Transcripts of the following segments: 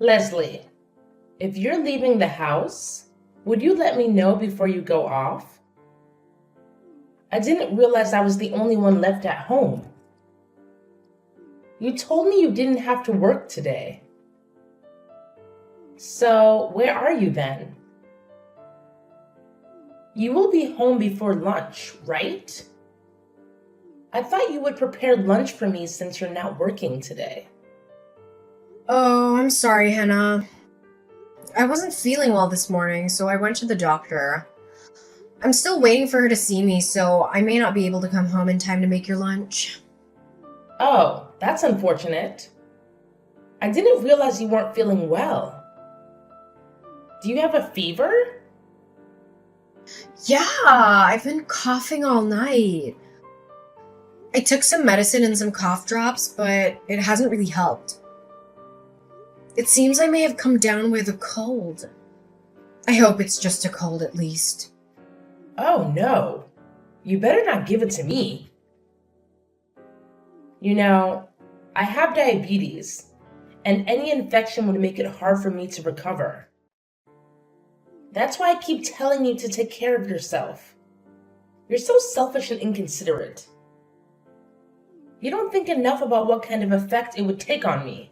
Leslie, if you're leaving the house, would you let me know before you go off? I didn't realize I was the only one left at home. You told me you didn't have to work today. So, where are you then? You will be home before lunch, right? I thought you would prepare lunch for me since you're not working today. Oh, I'm sorry, Hannah. I wasn't feeling well this morning, so I went to the doctor. I'm still waiting for her to see me, so I may not be able to come home in time to make your lunch. Oh, that's unfortunate. I didn't realize you weren't feeling well. Do you have a fever? Yeah, I've been coughing all night. I took some medicine and some cough drops, but it hasn't really helped. It seems I may have come down with a cold. I hope it's just a cold at least. Oh no, you better not give it to me. You know, I have diabetes, and any infection would make it hard for me to recover. That's why I keep telling you to take care of yourself. You're so selfish and inconsiderate. You don't think enough about what kind of effect it would take on me.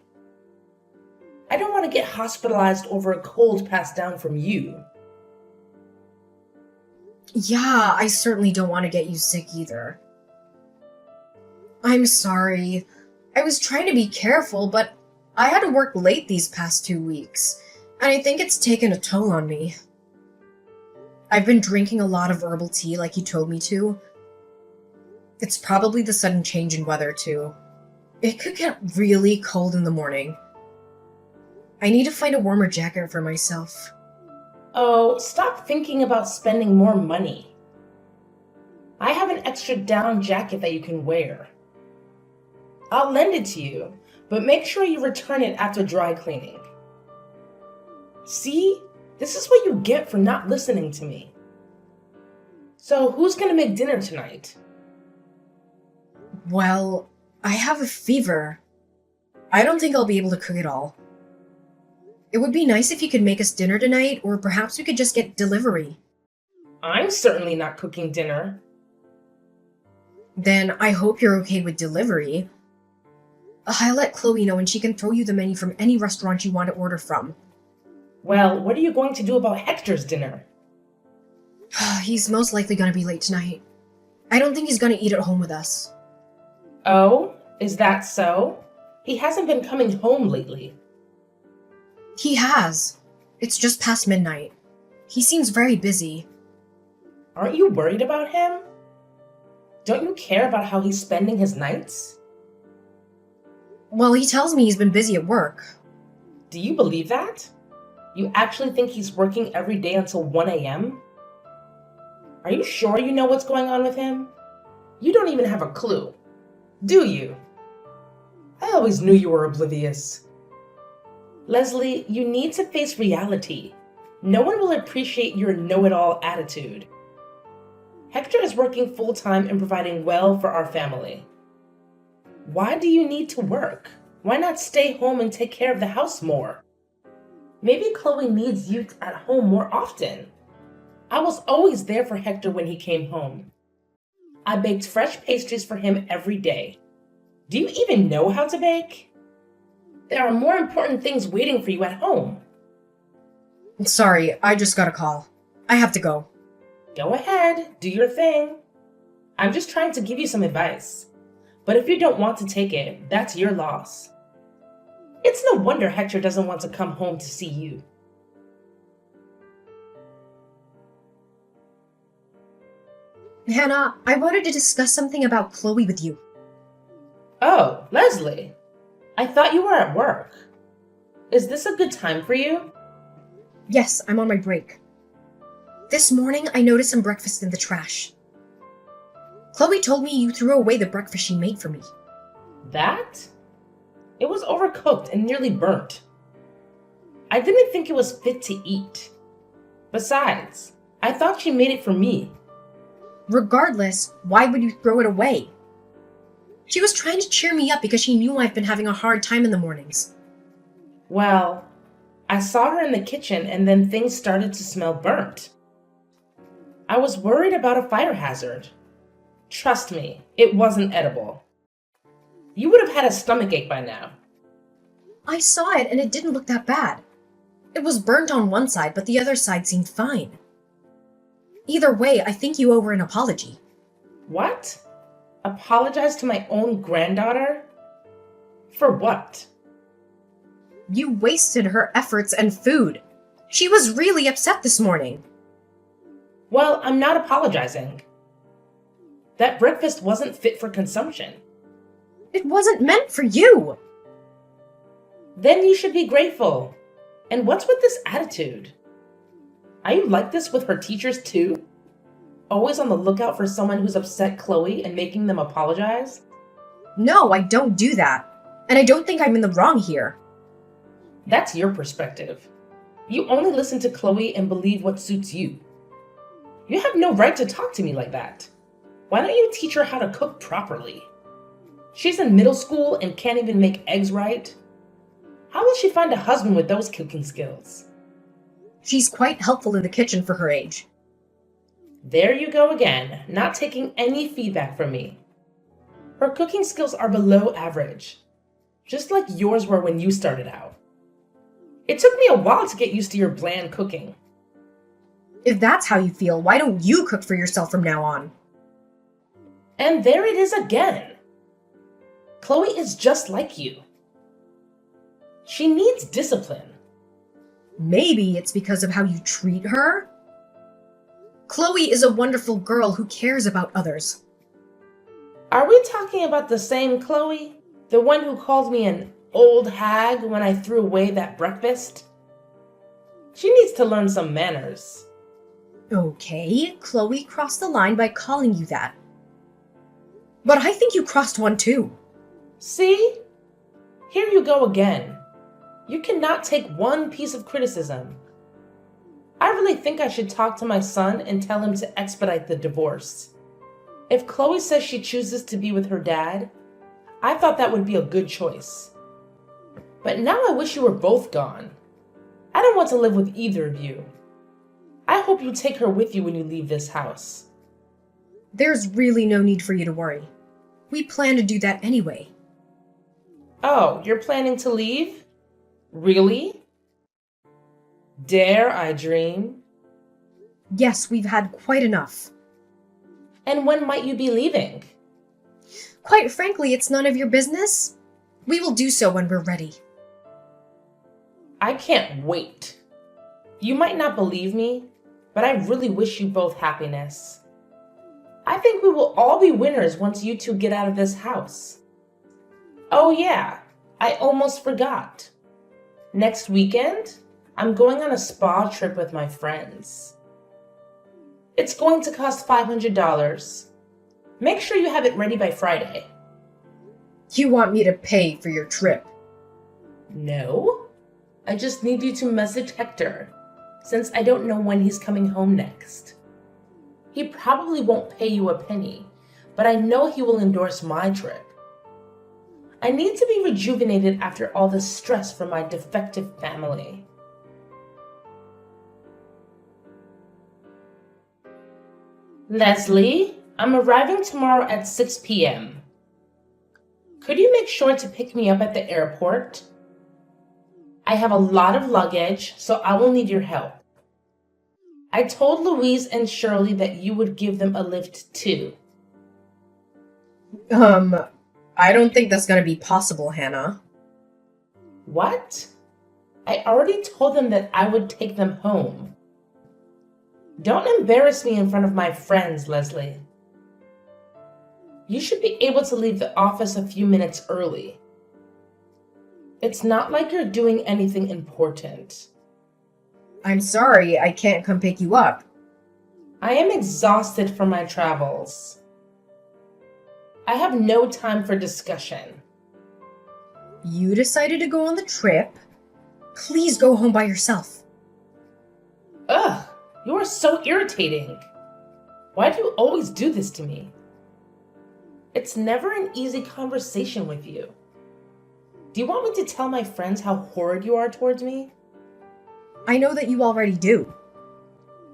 I don't want to get hospitalized over a cold passed down from you. Yeah, I certainly don't want to get you sick either. I'm sorry. I was trying to be careful, but I had to work late these past 2 weeks, and I think it's taken a toll on me. I've been drinking a lot of herbal tea like you told me to. It's probably the sudden change in weather, too. It could get really cold in the morning. I need to find a warmer jacket for myself. Oh, stop thinking about spending more money. I have an extra down jacket that you can wear. I'll lend it to you, but make sure you return it after dry cleaning. See? This is what you get for not listening to me. So, who's gonna make dinner tonight? Well, I have a fever. I don't think I'll be able to cook it all. It would be nice if you could make us dinner tonight, or perhaps we could just get delivery. I'm certainly not cooking dinner. Then I hope you're okay with delivery. I'll let Chloe know and she can throw you the menu from any restaurant you want to order from. Well, what are you going to do about Hector's dinner? He's most likely going to be late tonight. I don't think he's going to eat at home with us. Oh, is that so? He hasn't been coming home lately. He has. It's just past midnight. He seems very busy. Aren't you worried about him? Don't you care about how he's spending his nights? Well, he tells me he's been busy at work. Do you believe that? You actually think he's working every day until 1 a.m.? Are you sure you know what's going on with him? You don't even have a clue, do you? I always knew you were oblivious. Leslie, you need to face reality. No one will appreciate your know-it-all attitude. Hector is working full-time and providing well for our family. Why do you need to work? Why not stay home and take care of the house more? Maybe Chloe needs you at home more often. I was always there for Hector when he came home. I baked fresh pastries for him every day. Do you even know how to bake? There are more important things waiting for you at home. Sorry, I just got a call. I have to go. Go ahead, do your thing. I'm just trying to give you some advice. But if you don't want to take it, that's your loss. It's no wonder Hector doesn't want to come home to see you. Hannah, I wanted to discuss something about Chloe with you. Oh, Leslie. I thought you were at work. Is this a good time for you? Yes, I'm on my break. This morning, I noticed some breakfast in the trash. Chloe told me you threw away the breakfast she made for me. That? It was overcooked and nearly burnt. I didn't think it was fit to eat. Besides, I thought she made it for me. Regardless, why would you throw it away? She was trying to cheer me up because she knew I've been having a hard time in the mornings. Well, I saw her in the kitchen and then things started to smell burnt. I was worried about a fire hazard. Trust me, it wasn't edible. You would have had a stomachache by now. I saw it and it didn't look that bad. It was burnt on one side, but the other side seemed fine. Either way, I think you owe her an apology. What? Apologize to my own granddaughter? For what? You wasted her efforts and food. She was really upset this morning. Well, I'm not apologizing. That breakfast wasn't fit for consumption. It wasn't meant for you. Then you should be grateful. And what's with this attitude? Are you like this with her teachers too? Always on the lookout for someone who's upset Chloe and making them apologize? No, I don't do that. And I don't think I'm in the wrong here. That's your perspective. You only listen to Chloe and believe what suits you. You have no right to talk to me like that. Why don't you teach her how to cook properly? She's in middle school and can't even make eggs right. How will she find a husband with those cooking skills? She's quite helpful in the kitchen for her age. There you go again, not taking any feedback from me. Her cooking skills are below average, just like yours were when you started out. It took me a while to get used to your bland cooking. If that's how you feel, why don't you cook for yourself from now on? And there it is again. Chloe is just like you. She needs discipline. Maybe it's because of how you treat her? Chloe is a wonderful girl who cares about others. Are we talking about the same Chloe? The one who called me an old hag when I threw away that breakfast? She needs to learn some manners. Okay, Chloe crossed the line by calling you that. But I think you crossed one too. See? Here you go again. You cannot take one piece of criticism. I really think I should talk to my son and tell him to expedite the divorce. If Chloe says she chooses to be with her dad, I thought that would be a good choice. But now I wish you were both gone. I don't want to live with either of you. I hope you take her with you when you leave this house. There's really no need for you to worry. We plan to do that anyway. Oh, you're planning to leave? Really? Dare I dream? Yes, we've had quite enough. And when might you be leaving? Quite frankly, it's none of your business. We will do so when we're ready. I can't wait. You might not believe me, but I really wish you both happiness. I think we will all be winners once you two get out of this house. Oh yeah, I almost forgot. Next weekend, I'm going on a spa trip with my friends. It's going to cost $500. Make sure you have it ready by Friday. You want me to pay for your trip? No, I just need you to message Hector, since I don't know when he's coming home next. He probably won't pay you a penny, but I know he will endorse my trip. I need to be rejuvenated after all the stress from my defective family. Leslie, I'm arriving tomorrow at 6 p.m. Could you make sure to pick me up at the airport? I have a lot of luggage, so I will need your help. I told Louise and Shirley that you would give them a lift too. I don't think that's gonna be possible, Hannah. What? I already told them that I would take them home. Don't embarrass me in front of my friends, Leslie. You should be able to leave the office a few minutes early. It's not like you're doing anything important. I'm sorry, I can't come pick you up. I am exhausted from my travels. I have no time for discussion. You decided to go on the trip. Please go home by yourself. Ugh, you are so irritating. Why do you always do this to me? It's never an easy conversation with you. Do you want me to tell my friends how horrid you are towards me? I know that you already do.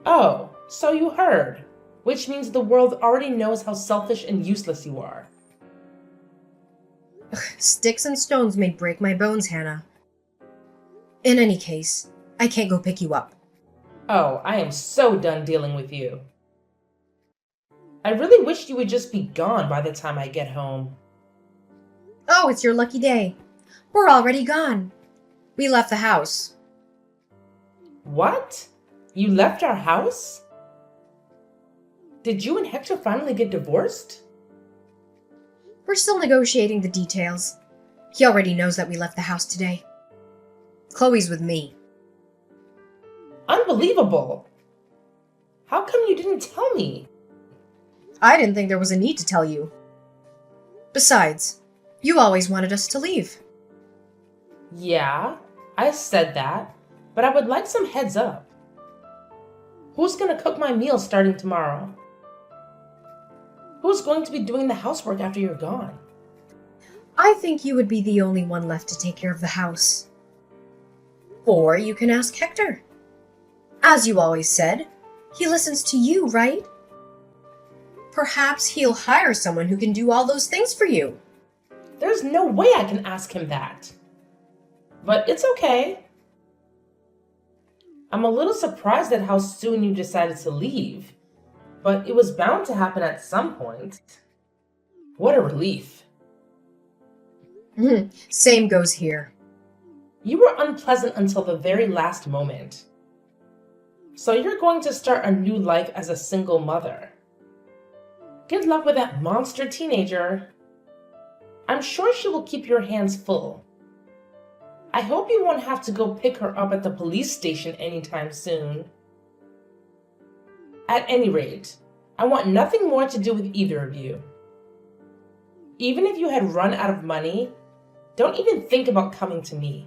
Oh, so you heard. Which means the world already knows how selfish and useless you are. Sticks and stones may break my bones, Hannah. In any case, I can't go pick you up. Oh, I am so done dealing with you. I really wish you would just be gone by the time I get home. Oh, it's your lucky day. We're already gone. We left the house. What? You left our house? Did you and Hector finally get divorced? We're still negotiating the details. He already knows that we left the house today. Chloe's with me. Unbelievable! How come you didn't tell me? I didn't think there was a need to tell you. Besides, you always wanted us to leave. Yeah, I said that, but I would like some heads up. Who's gonna cook my meals starting tomorrow? Who's going to be doing the housework after you're gone? I think you would be the only one left to take care of the house. Or you can ask Hector. As you always said, he listens to you, right? Perhaps he'll hire someone who can do all those things for you. There's no way I can ask him that. But it's okay. I'm a little surprised at how soon you decided to leave, but it was bound to happen at some point. What a relief. Same goes here. You were unpleasant until the very last moment. So you're going to start a new life as a single mother. Good luck with that monster teenager. I'm sure she will keep your hands full. I hope you won't have to go pick her up at the police station anytime soon. At any rate, I want nothing more to do with either of you. Even if you had run out of money, don't even think about coming to me.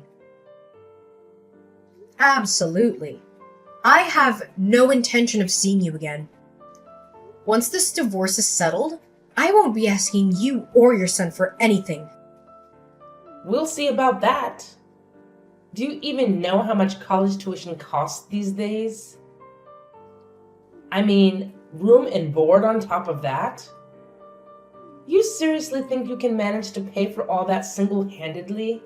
Absolutely. I have no intention of seeing you again. Once this divorce is settled, I won't be asking you or your son for anything. We'll see about that. Do you even know how much college tuition costs these days? I mean, room and board on top of that? You seriously think you can manage to pay for all that single-handedly?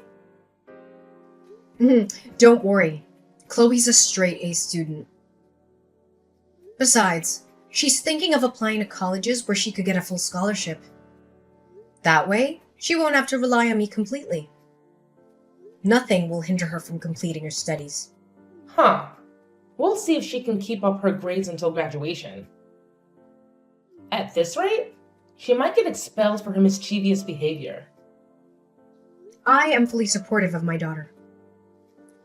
Don't worry. Chloe's a straight A student. Besides, she's thinking of applying to colleges where she could get a full scholarship. That way, she won't have to rely on me completely. Nothing will hinder her from completing her studies. Huh. We'll see if she can keep up her grades until graduation. At this rate, she might get expelled for her mischievous behavior. I am fully supportive of my daughter.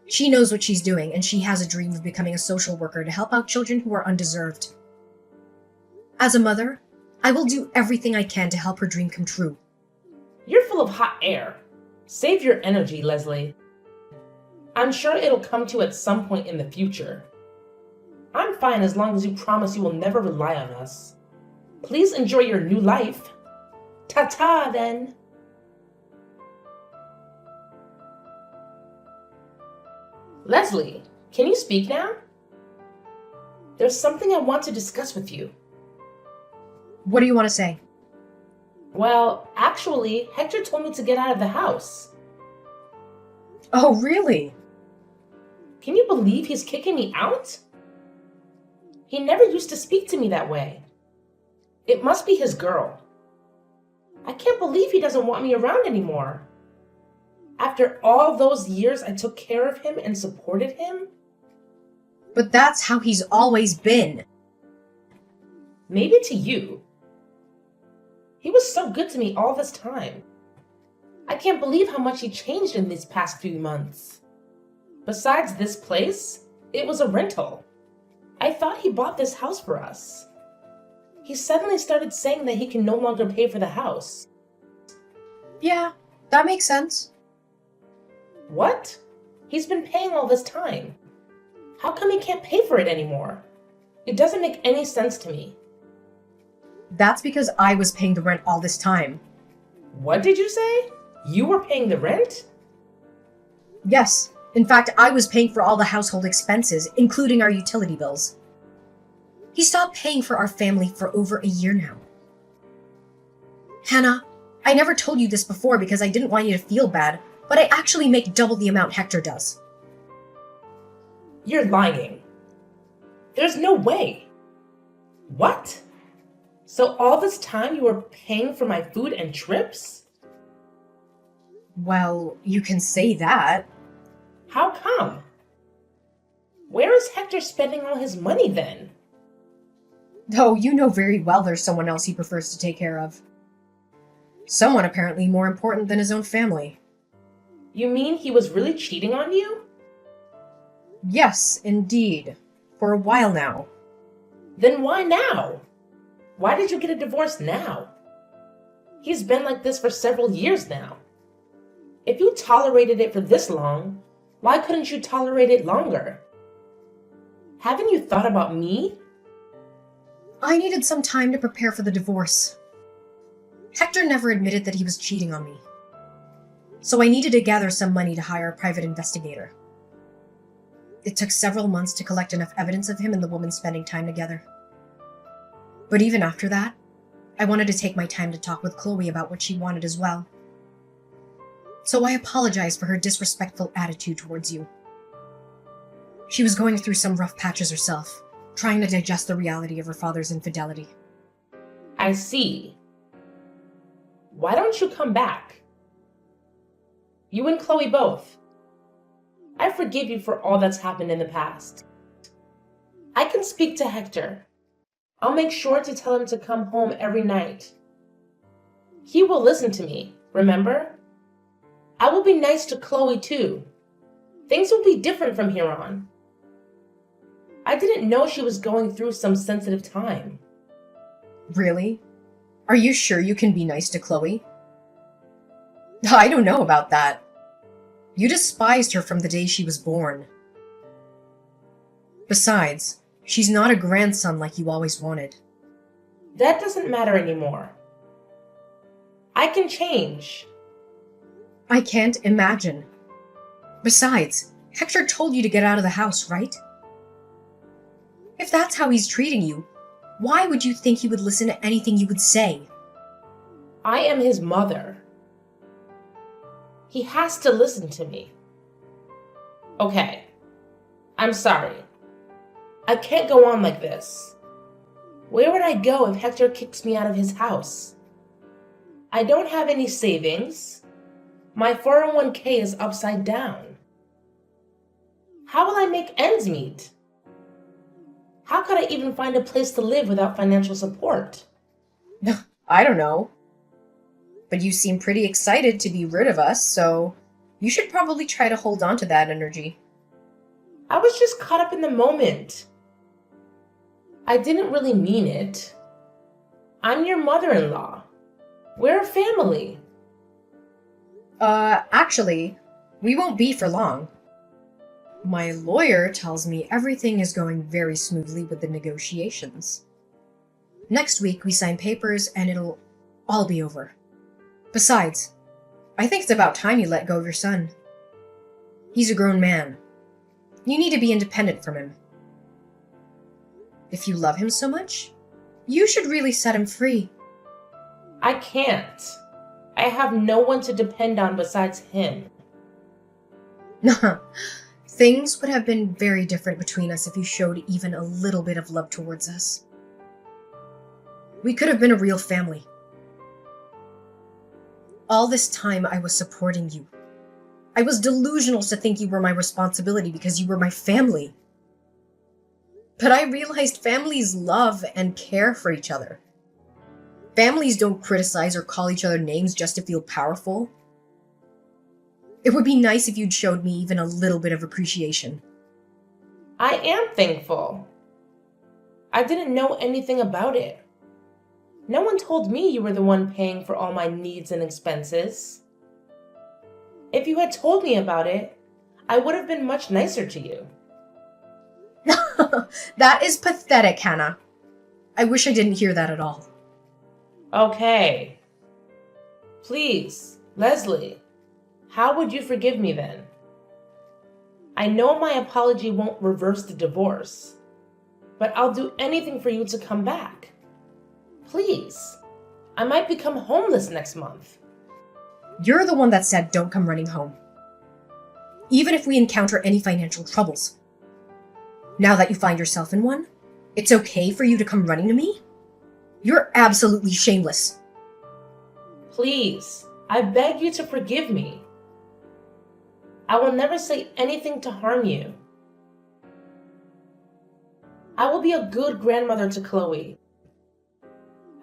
She knows what she's doing, and she has a dream of becoming a social worker to help out children who are undeserved. As a mother, I will do everything I can to help her dream come true. You're full of hot air. Save your energy, Leslie. I'm sure it'll come to you at some point in the future. I'm fine as long as you promise you will never rely on us. Please enjoy your new life. Ta-ta, then. Leslie, can you speak now? There's something I want to discuss with you. What do you want to say? Well, actually, Hector told me to get out of the house. Oh, really? Can you believe he's kicking me out? He never used to speak to me that way. It must be his girl. I can't believe he doesn't want me around anymore. After all those years I took care of him and supported him? But that's how he's always been. Maybe to you. He was so good to me all this time. I can't believe how much he changed in these past few months. Besides this place, it was a rental. I thought he bought this house for us. He suddenly started saying that he can no longer pay for the house. Yeah, that makes sense. What? He's been paying all this time. How come he can't pay for it anymore? It doesn't make any sense to me. That's because I was paying the rent all this time. What did you say? You were paying the rent? Yes, In fact, I was paying for all the household expenses, including our utility bills. He stopped paying for our family for over a year now. Hannah, I never told you this before because I didn't want you to feel bad, but I actually make double the amount Hector does. You're lying. There's no way. What? So all this time you were paying for my food and trips? Well, you can say that. How come? Where is Hector spending all his money then? Oh, you know very well there's someone else he prefers to take care of. Someone apparently more important than his own family. You mean he was really cheating on you? Yes, indeed. For a while now. Then why now? Why did you get a divorce now? He's been like this for several years now. If you tolerated it for this long, why couldn't you tolerate it longer? Haven't you thought about me? I needed some time to prepare for the divorce. Hector never admitted that he was cheating on me. So I needed to gather some money to hire a private investigator. It took several months to collect enough evidence of him and the woman spending time together. But even after that, I wanted to take my time to talk with Chloe about what she wanted as well. So I apologized for her disrespectful attitude towards you. She was going through some rough patches herself, trying to digest the reality of her father's infidelity. I see. Why don't you come back? You and Chloe both. I forgive you for all that's happened in the past. I can speak to Hector. I'll make sure to tell him to come home every night. He will listen to me, remember? I will be nice to Chloe too. Things will be different from here on. I didn't know she was going through some sensitive time. Really? Are you sure you can be nice to Chloe? I don't know about that. You despised her from the day she was born. Besides, she's not a grandson like you always wanted. That doesn't matter anymore. I can change. I can't imagine. Besides, Hector told you to get out of the house, right? If that's how he's treating you, why would you think he would listen to anything you would say? I am his mother. He has to listen to me. Okay, I'm sorry. I can't go on like this. Where would I go if Hector kicks me out of his house? I don't have any savings. My 401k is upside down. How will I make ends meet? How could I even find a place to live without financial support? I don't know. But you seem pretty excited to be rid of us, so you should probably try to hold on to that energy. I was just caught up in the moment. I didn't really mean it. I'm your mother-in-law. We're a family. Actually, we won't be for long. My lawyer tells me everything is going very smoothly with the negotiations. Next week we sign papers and it'll all be over. Besides, I think it's about time you let go of your son. He's a grown man. You need to be independent from him. If you love him so much, you should really set him free. I can't. I have no one to depend on besides him. Things would have been very different between us if you showed even a little bit of love towards us. We could have been a real family. All this time I was supporting you. I was delusional to think you were my responsibility because you were my family. But I realized families love and care for each other. Families don't criticize or call each other names just to feel powerful. It would be nice if you'd showed me even a little bit of appreciation. I am thankful. I didn't know anything about it. No one told me you were the one paying for all my needs and expenses. If you had told me about it, I would have been much nicer to you. That is pathetic, Hannah. I wish I didn't hear that at all. Okay. Please, Leslie, how would you forgive me then? I know my apology won't reverse the divorce, but I'll do anything for you to come back. Please. I might become homeless next month. You're the one that said don't come running home. Even if we encounter any financial troubles. Now that you find yourself in one, it's okay for you to come running to me? You're absolutely shameless. Please, I beg you to forgive me. I will never say anything to harm you. I will be a good grandmother to Chloe.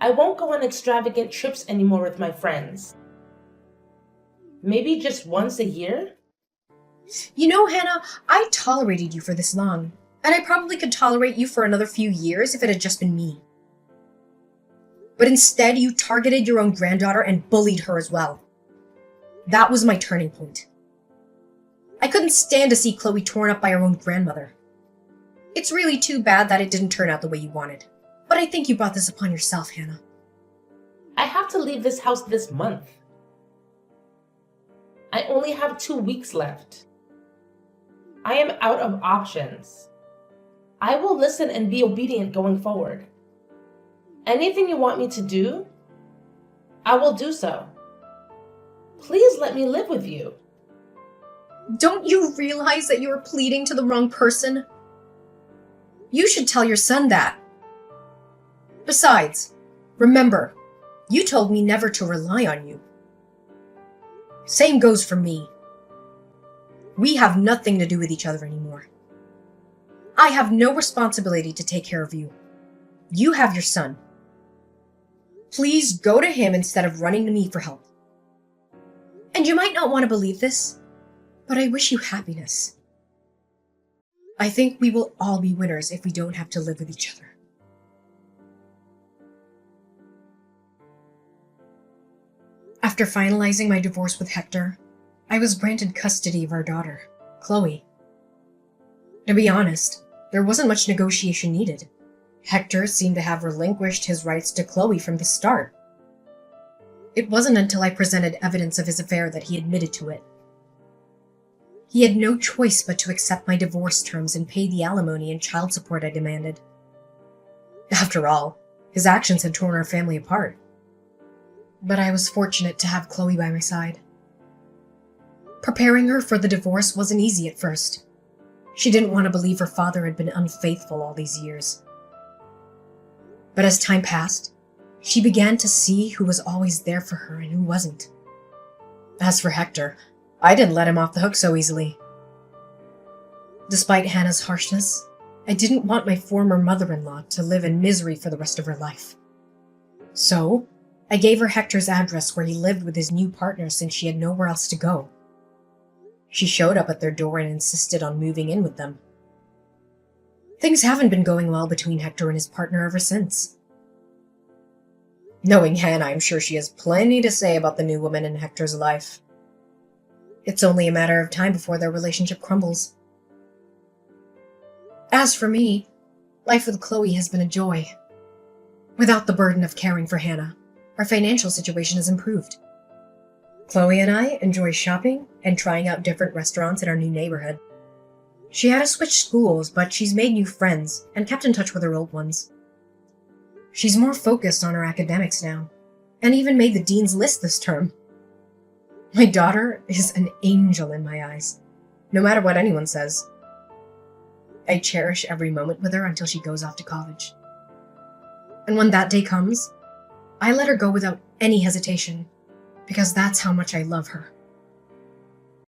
I won't go on extravagant trips anymore with my friends. Maybe just once a year? You know, Hannah, I tolerated you for this long, and I probably could tolerate you for another few years if it had just been me. But instead, you targeted your own granddaughter and bullied her as well. That was my turning point. I couldn't stand to see Chloe torn up by her own grandmother. It's really too bad that it didn't turn out the way you wanted. But I think you brought this upon yourself, Hannah. I have to leave this house this month. I only have 2 weeks left. I am out of options. I will listen and be obedient going forward. Anything you want me to do, I will do so. Please let me live with you. Don't you realize that you are pleading to the wrong person? You should tell your son that. Besides, remember, you told me never to rely on you. Same goes for me. We have nothing to do with each other anymore. I have no responsibility to take care of you. You have your son. Please go to him instead of running to me for help. And you might not want to believe this, but I wish you happiness. I think we will all be winners if we don't have to live with each other. After finalizing my divorce with Hector, I was granted custody of our daughter, Chloe. To be honest, there wasn't much negotiation needed. Hector seemed to have relinquished his rights to Chloe from the start. It wasn't until I presented evidence of his affair that he admitted to it. He had no choice but to accept my divorce terms and pay the alimony and child support I demanded. After all, his actions had torn our family apart. But I was fortunate to have Chloe by my side. Preparing her for the divorce wasn't easy at first. She didn't want to believe her father had been unfaithful all these years. But as time passed, she began to see who was always there for her and who wasn't. As for Hector, I didn't let him off the hook so easily. Despite Hannah's harshness, I didn't want my former mother-in-law to live in misery for the rest of her life. So, I gave her Hector's address where he lived with his new partner since she had nowhere else to go. She showed up at their door and insisted on moving in with them. Things haven't been going well between Hector and his partner ever since. Knowing Hannah, I'm sure she has plenty to say about the new woman in Hector's life. It's only a matter of time before their relationship crumbles. As for me, life with Chloe has been a joy. Without the burden of caring for Hannah, our financial situation has improved. Chloe and I enjoy shopping and trying out different restaurants in our new neighborhood. She had to switch schools, but she's made new friends and kept in touch with her old ones. She's more focused on her academics now, and even made the dean's list this term. My daughter is an angel in my eyes, no matter what anyone says. I cherish every moment with her until she goes off to college. And when that day comes, I let her go without any hesitation, because that's how much I love her.